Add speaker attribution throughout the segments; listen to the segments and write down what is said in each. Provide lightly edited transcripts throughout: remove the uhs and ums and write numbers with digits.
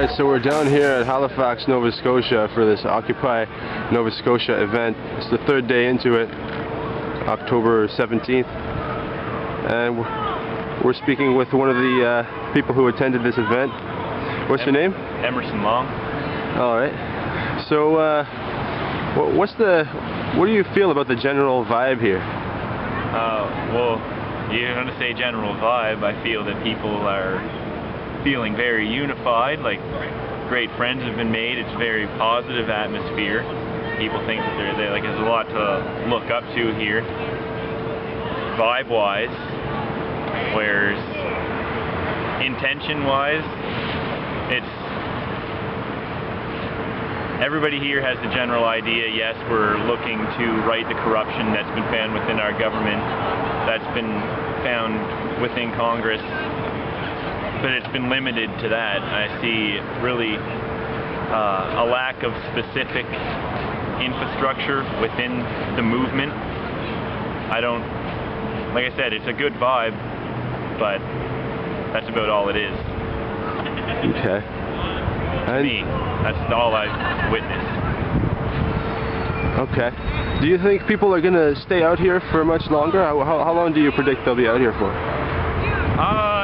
Speaker 1: Alright, so we're down here at Halifax, Nova Scotia for this Occupy Nova Scotia event. It's the third day into it, October 17th. And we're speaking with one of the people who attended this event. What's your name?
Speaker 2: Emerson Long.
Speaker 1: Alright. So, what do you feel about the general vibe here?
Speaker 2: Well, you're going to say general vibe. I feel that people are feeling very unified, like great friends have been made. It's a very positive atmosphere. People think that they're like there's a lot to look up to here, vibe-wise, whereas intention-wise, it's everybody here has the general idea. Yes, we're looking to right the corruption that's been found within our government, that's been found within Congress. But it's been limited to that. I see really a lack of specific infrastructure within the movement. Like I said, it's a good vibe, but that's about all it is.
Speaker 1: Okay.
Speaker 2: To me, that's all I've witnessed.
Speaker 1: Okay. Do you think people are going to stay out here for much longer? How long do you predict they'll be out here for?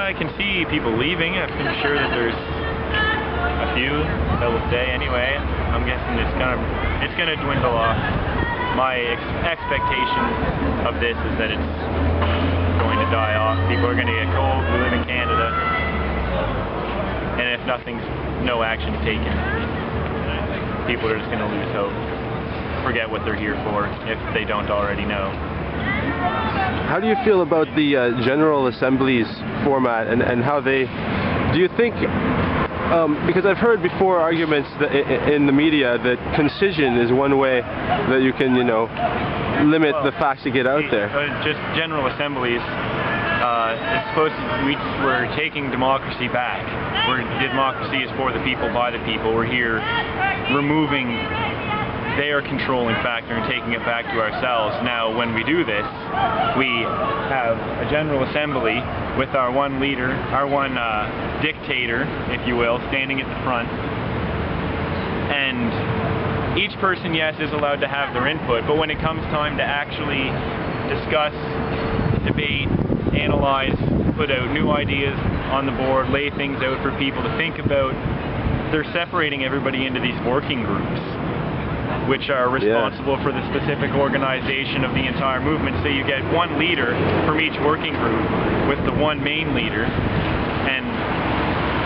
Speaker 2: I can see people leaving. I'm pretty sure that there's a few that will stay anyway. I'm guessing it's gonna dwindle off. My expectation of this is that it's going to die off. People are going to get cold. We live in Canada, and if no action's taken, people are just going to lose hope. Forget what they're here for if they don't already know.
Speaker 1: How do you feel about the General Assembly's format and how they... Do you think... because I've heard before arguments that in the media that concision is one way that you can, limit the facts to get out there.
Speaker 2: Just General Assemblies, it's supposed to... We're taking democracy back. Democracy is for the people, by the people. We're here removing their controlling factor and taking it back to ourselves. Now, when we do this, we have a General Assembly with our one leader, our one dictator, if you will, standing at the front. And each person, yes, is allowed to have their input, but when it comes time to actually discuss, debate, analyze, put out new ideas on the board, lay things out for people to think about, they're separating everybody into these working groups, which are responsible for the specific organization of the entire movement. So you get one leader from each working group with the one main leader, and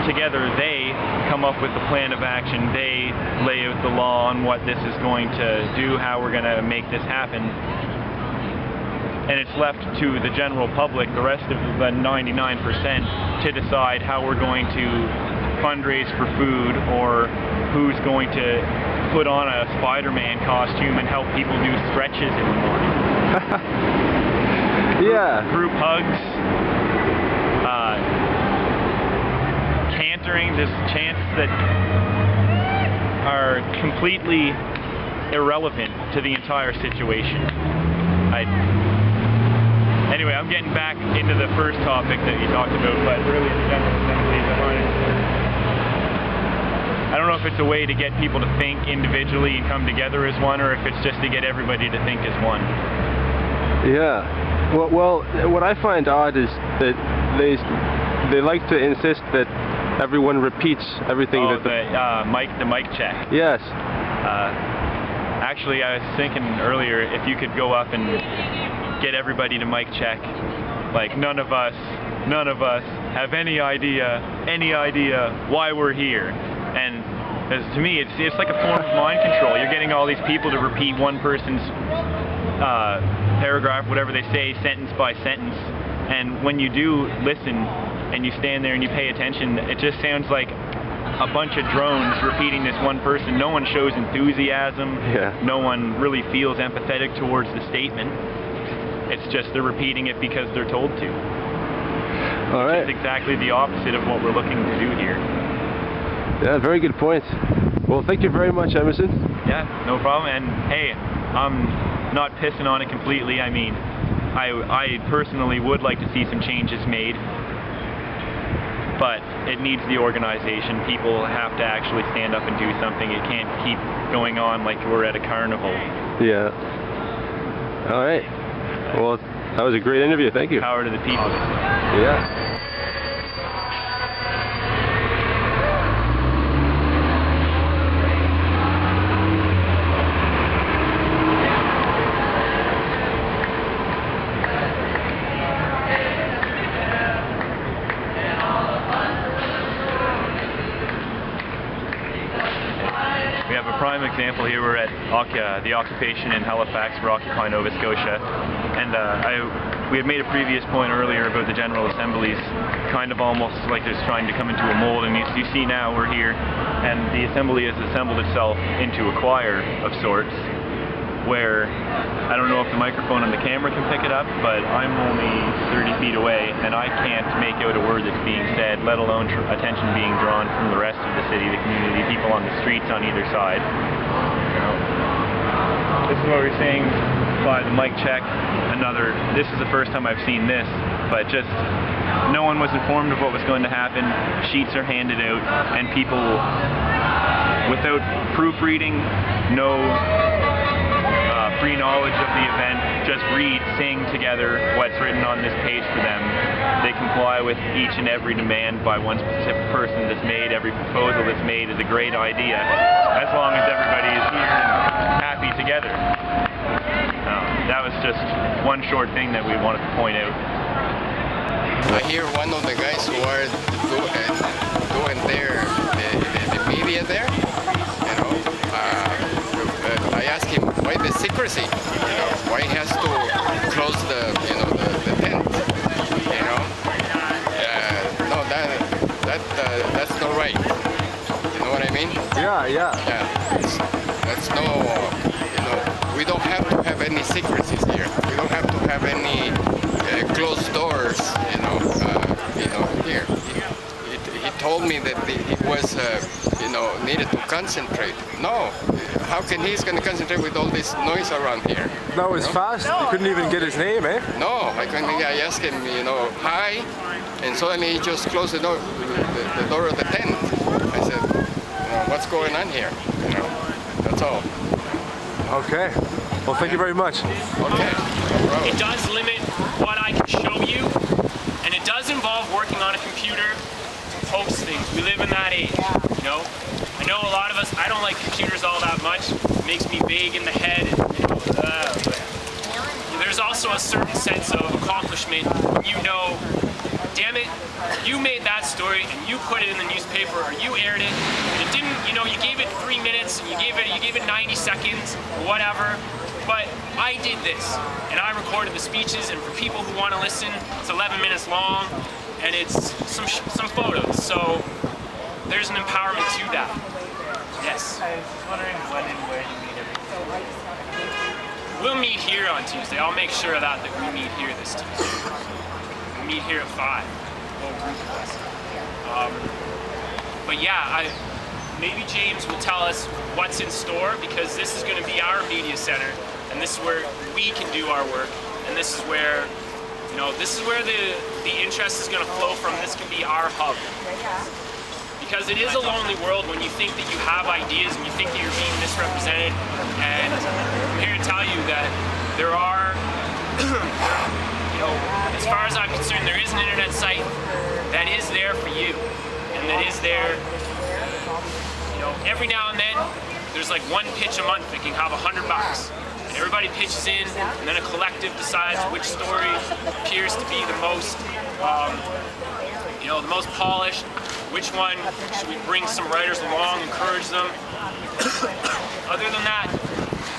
Speaker 2: together they come up with the plan of action. They lay out the law on what this is going to do, how we're going to make this happen. And it's left to the general public, the rest of the 99%, to decide how we're going to fundraise for food, or who's going to put on a Spider-Man costume and help people do stretches in the morning.
Speaker 1: Yeah.
Speaker 2: Group hugs, cantering, just chants that are completely irrelevant to the entire situation. Anyway, I'm getting back into the first topic that you talked about, but really the General Assembly, I don't know if it's a way to get people to think individually and come together as one, or if it's just to get everybody to think as one.
Speaker 1: Yeah. Well, what I find odd is that they like to insist that everyone repeats everything that
Speaker 2: the mic check.
Speaker 1: Yes.
Speaker 2: Actually, I was thinking earlier if you could go up and get everybody to mic check, like none of us have any idea why we're here. And to me, it's like a form of mind control. You're getting all these people to repeat one person's paragraph, whatever they say, sentence by sentence. And when you do listen and you stand there and you pay attention, it just sounds like a bunch of drones repeating this one person. No one shows enthusiasm.
Speaker 1: Yeah.
Speaker 2: No one really feels empathetic towards the statement. It's just they're repeating it because they're told to.
Speaker 1: All right.
Speaker 2: It's exactly the opposite of what we're looking to do here.
Speaker 1: Yeah, very good point. Well, thank you very much, Emerson.
Speaker 2: Yeah, no problem. And hey, I'm not pissing on it completely. I mean, I personally would like to see some changes made. but it needs the organization. People have to actually stand up and do something. It can't keep going on like we're at a carnival.
Speaker 1: Yeah. All right. Well, that was a great interview. Thank you.
Speaker 2: Power to the people.
Speaker 1: Yeah.
Speaker 2: We have a prime example here. We're at the occupation in Halifax. We're occupying Nova Scotia, and we had made a previous point earlier about the General Assemblies, kind of almost like it's trying to come into a mold. And you see now we're here, and the Assembly has assembled itself into a choir of sorts, where I don't know if the microphone on the camera can pick it up, but I'm only 30 feet away, and I can't make out a word that's being said, let alone attention being drawn from the rest of the city, the community, people on the streets on either side. This is what we're saying by the mic check. This is the first time I've seen this, but just no one was informed of what was going to happen. Sheets are handed out, and people, without proofreading, no pre-knowledge of the event, just sing together what's written on this page for them. They comply with each and every demand by one specific person that's made. Every proposal that's made is a great idea, as long as everybody is here and happy together. That was just one short thing that we wanted to point out.
Speaker 3: I hear one of the guys who are doing the media there, you know, I asked him why the secrecy, you know, why he has to close the tent, you know. No, that's not right. You know what I mean?
Speaker 1: Yeah.
Speaker 3: That's no, you know, we don't have to have any secrecies here. We don't have to have any closed doors, you know, here. He told me that he was, needed to concentrate. No, how can he's going to concentrate with all this noise around here?
Speaker 1: That was fast. You couldn't even get his name, eh?
Speaker 3: No, I asked him, you know, hi, and suddenly he just closed the door of the tent. I said, you know, what's going on here? You know, that's all.
Speaker 1: Okay. Well, thank you very much.
Speaker 3: Okay. No problem.
Speaker 4: It does limit what I can show you, and it does involve working on a computer to post things. We live in that age, you know? I know a lot of us, I don't like computers all that much. It makes me vague in the head. There's also a certain sense of accomplishment when you know, damn it, you made that story and you put it in the newspaper or you aired it, and it didn't, you know, you gave it 3 minutes and you gave it 90 seconds or whatever, but I did this and I recorded the speeches, and for people who want to listen, it's 11 minutes long and it's some photos, so there's an empowerment to that. Yes.
Speaker 2: I was wondering when and where you meet everyone.
Speaker 4: We'll meet here on Tuesday. I'll make sure of that we meet here this Tuesday. We'll meet here at 5. Whole group of us. But yeah, maybe James will tell us what's in store, because this is going to be our media center, and this is where we can do our work, and this is where, you know, this is where the interest is going to flow from. This can be our hub. Because it is a lonely world when you think that you have ideas and you think that you're being misrepresented. And I'm here to tell you that there are, you know, as far as I'm concerned, there is an internet site that is there for you, and that is there, you know, every now and then. There's like one pitch a month that can have $100. And everybody pitches in, and then a collective decides which story appears to be the most, you know, the most polished. Which one should we bring some writers along, encourage them? Other than that,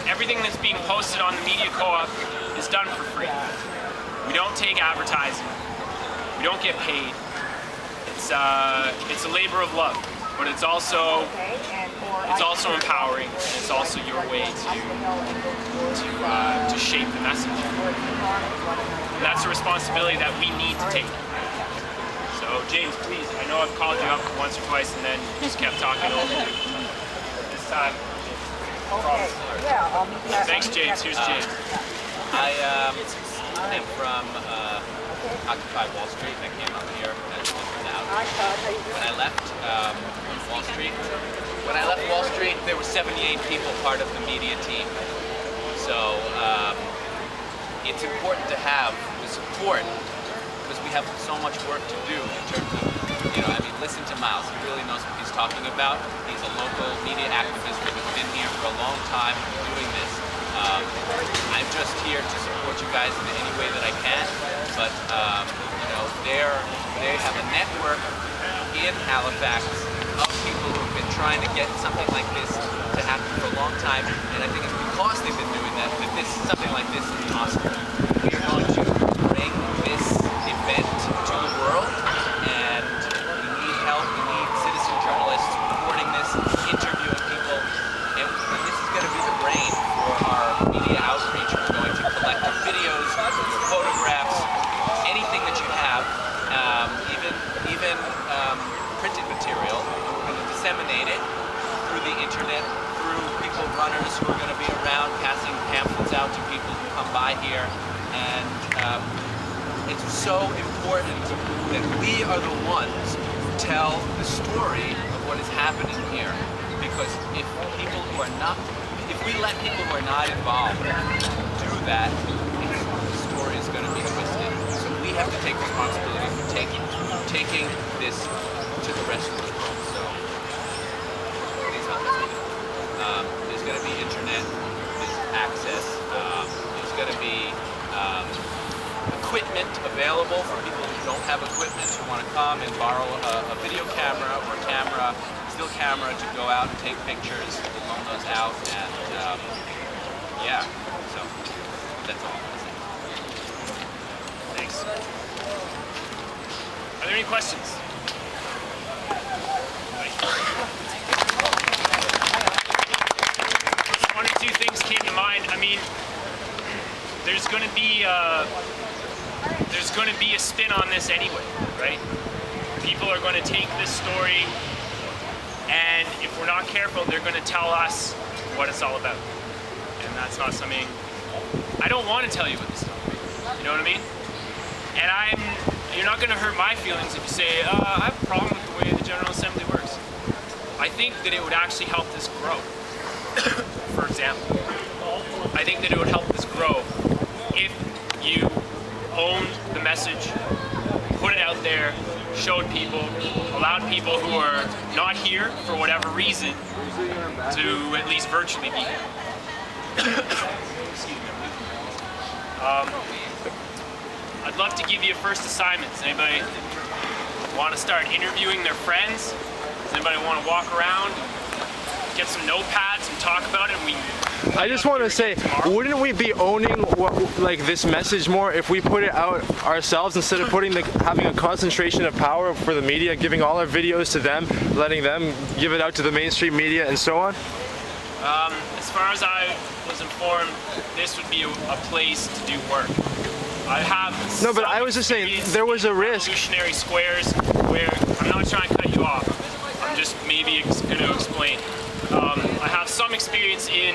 Speaker 4: everything that's being posted on the Media Co-op is done for free. We don't take advertising. We don't get paid. It's a labor of love, but it's also empowering, and it's also your way to shape the message. And that's a responsibility that we need to take. So, James, please, I know I've called you up once or twice and then just kept talking over you. This time, thanks, James. Here's James.
Speaker 5: I am from Occupy Wall Street. I came up here as an when I left Wall Street. When I left Wall Street, there were 78 people part of the media team. So it's important to have the support because we have so much work to do in terms of, listen to Miles. He really knows what he's talking about. He's a local media activist who's been here for a long time doing this. I'm just here to support you guys in any way that I can, but they have a network in Halifax of people who've been trying to get something like this to happen for a long time, and I think it's because they've been doing that that something like this is possible. We are going to bring this event to the world, and we need help. We need citizen journalists reporting this, interviewing people, and this is going to be the brain for our media outreach. We're going to collect your videos, your photographs, anything that you have, even printed material. We're going to disseminate it through the internet, through people, runners who are going to be around passing pamphlets out to people who come by here. And it's so important that we are the ones who tell the story of what is happening here. Because if we let people who are not involved do that, the story is going to be twisted. So we have to take responsibility for taking this to the rest of the world. So please help us with it. There's going to be internet, there's access, there's going to be equipment available for people who don't have equipment, who want to come and borrow a video camera or still camera to go out and take pictures, to loan those out, and yeah, so that's all I'm going to say.
Speaker 4: Thanks. Are there any questions? One or two things came to mind. I mean, there's going to be a spin on this anyway, right? People are going to take this story, and if we're not careful, they're going to tell us what it's all about. And that's not something I don't want to tell you what this is about. You know what I mean? And you're not going to hurt my feelings if you say, I have a problem with the way the General Assembly works. I think that it would actually help this grow. For example, I think that it would help this grow if you owned the message, put it out there, showed people, allowed people who are not here for whatever reason to at least virtually be here. Excuse me. I'd love to give you a first assignment. Does anybody want to start interviewing their friends? Does anybody want to walk around, get some notepads and talk about it?
Speaker 1: I just want to say, wouldn't we be owning this message more if we put it out ourselves instead of having a concentration of power for the media, giving all our videos to them, letting them give it out to the mainstream media and so on?
Speaker 4: As far as I was informed, this would be a place to do work. I have
Speaker 1: no, but I was just saying there was a risk.
Speaker 4: Revolutionary squares where I'm not trying to cut you off. I'm just maybe going to explain. I have some experience in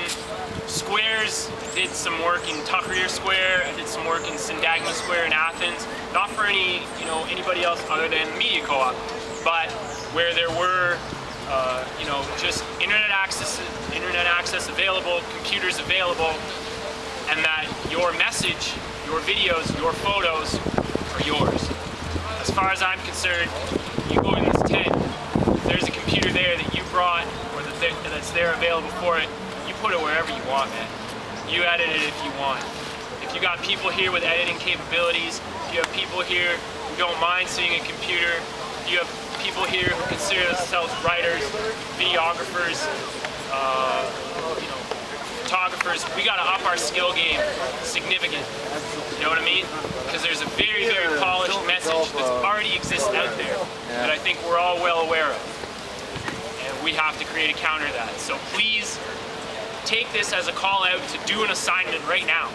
Speaker 4: squares. Did some work in Tahrir Square. I did some work in Syntagma Square in Athens. Not for anybody else other than Media Co-op, but where there were just internet access available, computers available, and that your message, your videos, your photos are yours. As far as I'm concerned, you go in this tent, if there's a computer there that you brought or that's there available for it, you put it wherever you want, man. You edit it if you want. If you got people here with editing capabilities, if you have people here who don't mind seeing a computer, if you have people here who consider themselves writers, videographers, photographers, we got to up our skill game significantly. You know what I mean? Because there's a very, very polished message that already exists out there that I think we're all well aware of. And we have to create a counter to that. So please take this as a call out to do an assignment right now.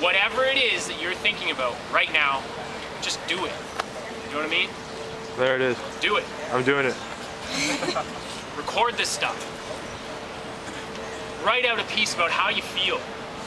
Speaker 4: Whatever it is that you're thinking about right now, just do it. You know what I mean?
Speaker 1: There it is.
Speaker 4: Do it.
Speaker 1: I'm doing it.
Speaker 4: Record this stuff. Write out a piece about how you feel.